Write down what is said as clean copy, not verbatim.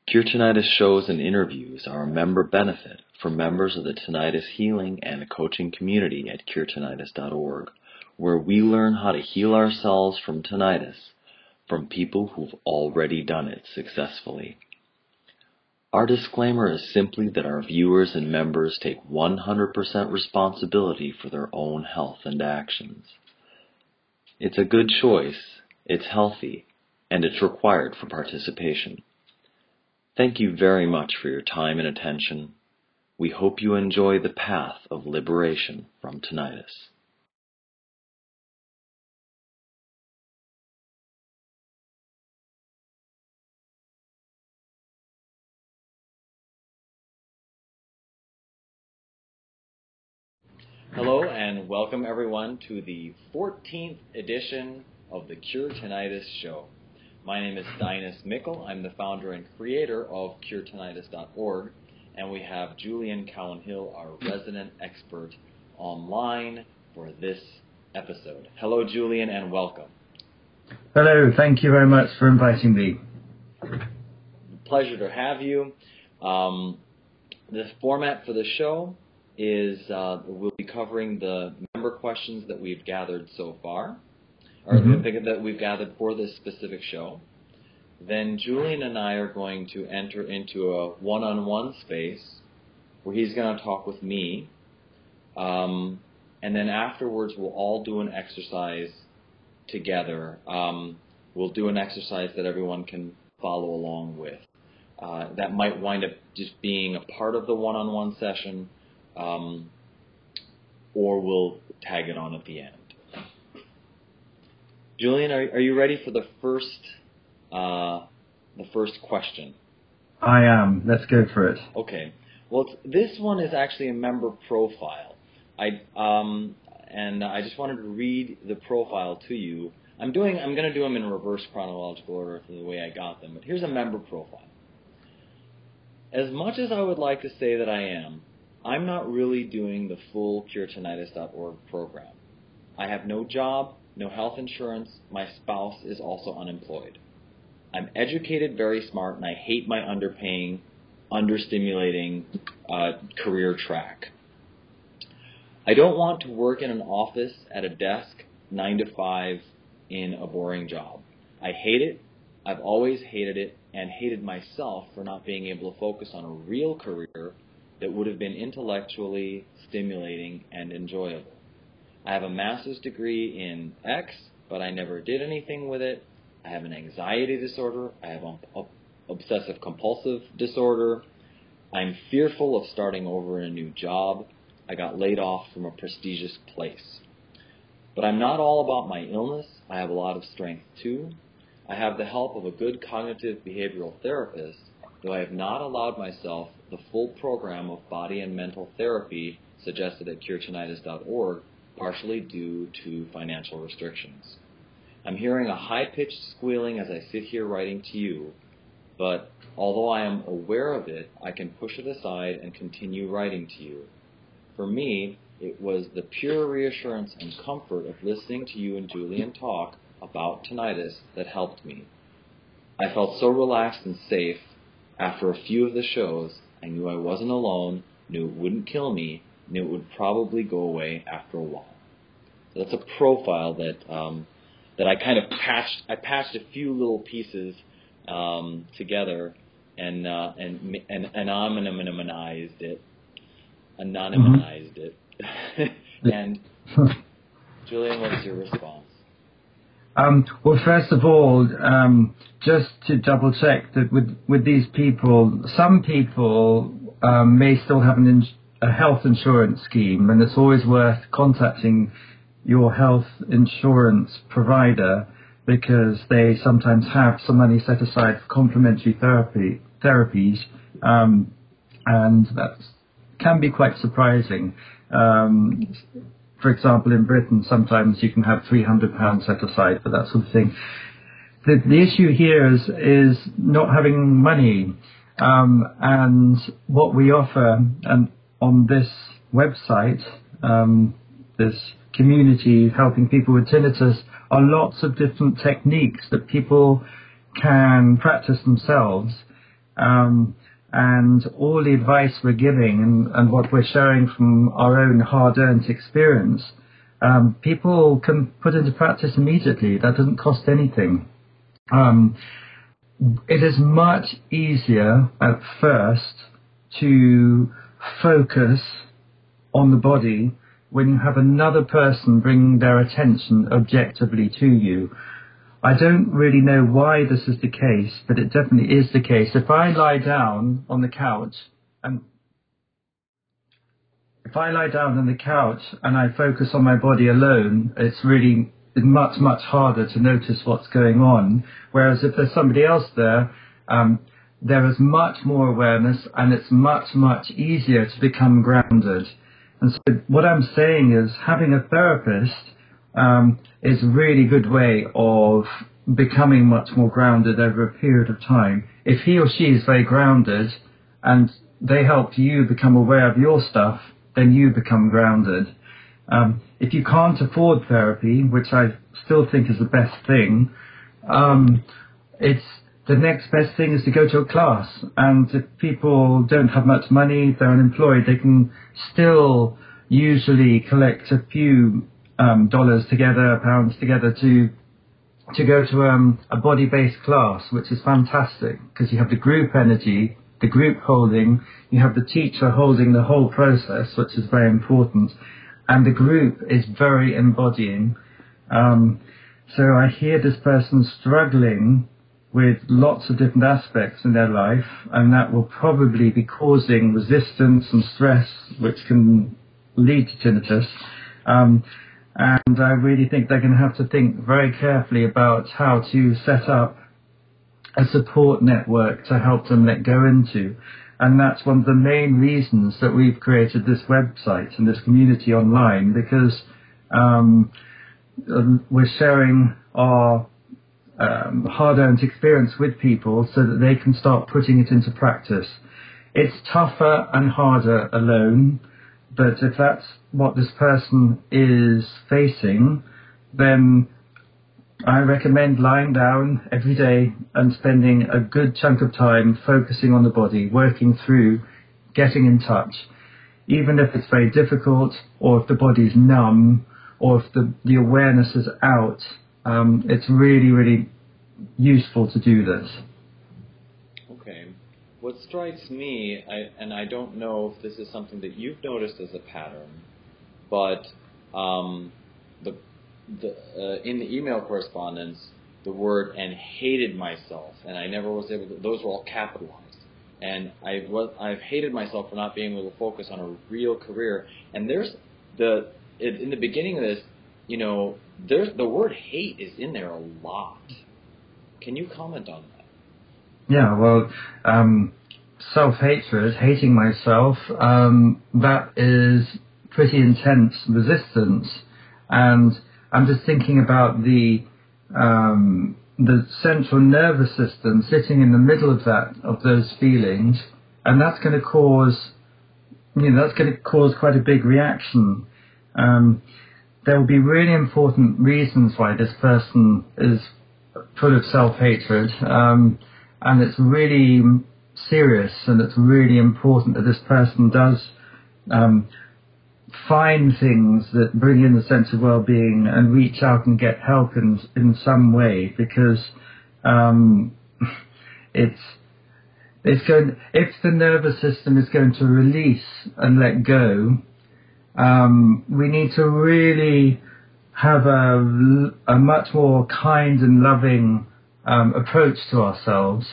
Cure Tinnitus shows and interviews are a member benefit for members of the tinnitus healing and coaching community at curetinnitus.org, where we learn how to heal ourselves from tinnitus from people who've already done it successfully. Our disclaimer is simply that our viewers and members take 100% responsibility for their own health and actions. It's a good choice, it's healthy, and it's required for participation. Thank you very much for your time and attention. We hope you enjoy the path of liberation from tinnitus. Hello and welcome everyone to the 14th edition of the Cure Tinnitus Show. My name is Dinus Mickle. I'm the founder and creator of curetinnitus.org, and we have Julian Cowan-Hill, our resident expert, online for this episode. Hello, Julian, and welcome. Hello, thank you very much for inviting me. Pleasure to have you. The format for the show is we'll be covering the member questions that we've gathered so far, or that we've gathered for this specific show. Then Julian and I are going to enter into a one-on-one space where he's going to talk with me, and then afterwards we'll all do an exercise together. We'll do an exercise that everyone can follow along with. That might wind up just being a part of the one-on-one session, or we'll tag it on at the end. Julian, are you ready for the first question? I am. Let's go for it. Okay. Well, this one is actually a member profile. I just wanted to read the profile to you. I'm going to do them in reverse chronological order for the way I got them. But here's a member profile. As much as I would like to say that I am, I'm not really doing the full curetinnitus.org program. I have no job, no health insurance. My spouse is also unemployed. I'm educated, very smart, and I hate my underpaying, understimulating career track. I don't want to work in an office at a desk 9 to 5 in a boring job. I hate it. I've always hated it and hated myself for not being able to focus on a real career that would have been intellectually stimulating and enjoyable. I have a master's degree in X, but I never did anything with it. I have an anxiety disorder. I have obsessive compulsive disorder. I'm fearful of starting over in a new job. I got laid off from a prestigious place. But I'm not all about my illness. I have a lot of strength too. I have the help of a good cognitive behavioral therapist, though I have not allowed myself the full program of body and mental therapy suggested at curetinnitus.org, partially due to financial restrictions. I'm hearing a high-pitched squealing as I sit here writing to you, but although I am aware of it, I can push it aside and continue writing to you. For me, it was the pure reassurance and comfort of listening to you and Julian talk about tinnitus that helped me. I felt so relaxed and safe. After a few of the shows, I knew I wasn't alone, knew it wouldn't kill me, knew it would probably go away after a while. So that's a profile that I kind of patched a few little pieces together and anonymized it. And Julian, what's your response? Well, first of all, just to double check that with these people, some people may still have a health insurance scheme, and it's always worth contacting your health insurance provider because they sometimes have some money set aside for complementary therapies, and that can be quite surprising. For example, in Britain, sometimes you can have £300 set aside for that sort of thing. The issue here is not having money, and what we offer and on this website, this community helping people with tinnitus, are lots of different techniques that people can practice themselves And all the advice we're giving and what we're sharing from our own hard-earned experience, people can put into practice immediately. That doesn't cost anything. It is much easier at first to focus on the body when you have another person bring their attention objectively to you. I don't really know why this is the case, but it definitely is the case. If I lie down on the couch and I focus on my body alone, it's really much, much harder to notice what's going on. Whereas if there's somebody else there, there is much more awareness and it's much, much easier to become grounded. And so what I'm saying is having a therapist is a really good way of becoming much more grounded over a period of time. If he or she is very grounded and they help you become aware of your stuff, then you become grounded. If you can't afford therapy, which I still think is the best thing, it's the next best thing is to go to a class. And if people don't have much money, they're unemployed, they can still usually collect a few dollars together, pounds together to go to a body-based class, which is fantastic because you have the group energy, the group holding, you have the teacher holding the whole process, which is very important, and the group is very embodying. So I hear this person struggling with lots of different aspects in their life, and that will probably be causing resistance and stress, which can lead to tinnitus. And I really think they're going to have to think very carefully about how to set up a support network to help them let go into. And that's one of the main reasons that we've created this website and this community online, because we're sharing our hard-earned experience with people so that they can start putting it into practice. It's tougher and harder alone, but if that's what this person is facing, then I recommend lying down every day and spending a good chunk of time focusing on the body, working through, getting in touch. Even if it's very difficult, or if the body's numb, or if the awareness is out, it's really, really useful to do this. Okay. What strikes me, and I don't know if this is something that you've noticed as a pattern, but in the email correspondence, the word "and hated myself," and I never was able to, those were all capitalized. And I've hated myself for not being able to focus on a real career. And there's in the beginning of this, there's the word hate is in there a lot. Can you comment on that? Yeah, well, self-hatred, hating myself, that is pretty intense resistance. And I'm just thinking about the central nervous system sitting in the middle of those feelings, and that's going to cause, quite a big reaction. There will be really important reasons why this person is full of self-hatred, and it's really serious, and it's really important that this person does find things that bring in a sense of well-being and reach out and get help in some way, because if the nervous system is going to release and let go, we need to really have a much more kind and loving approach to ourselves.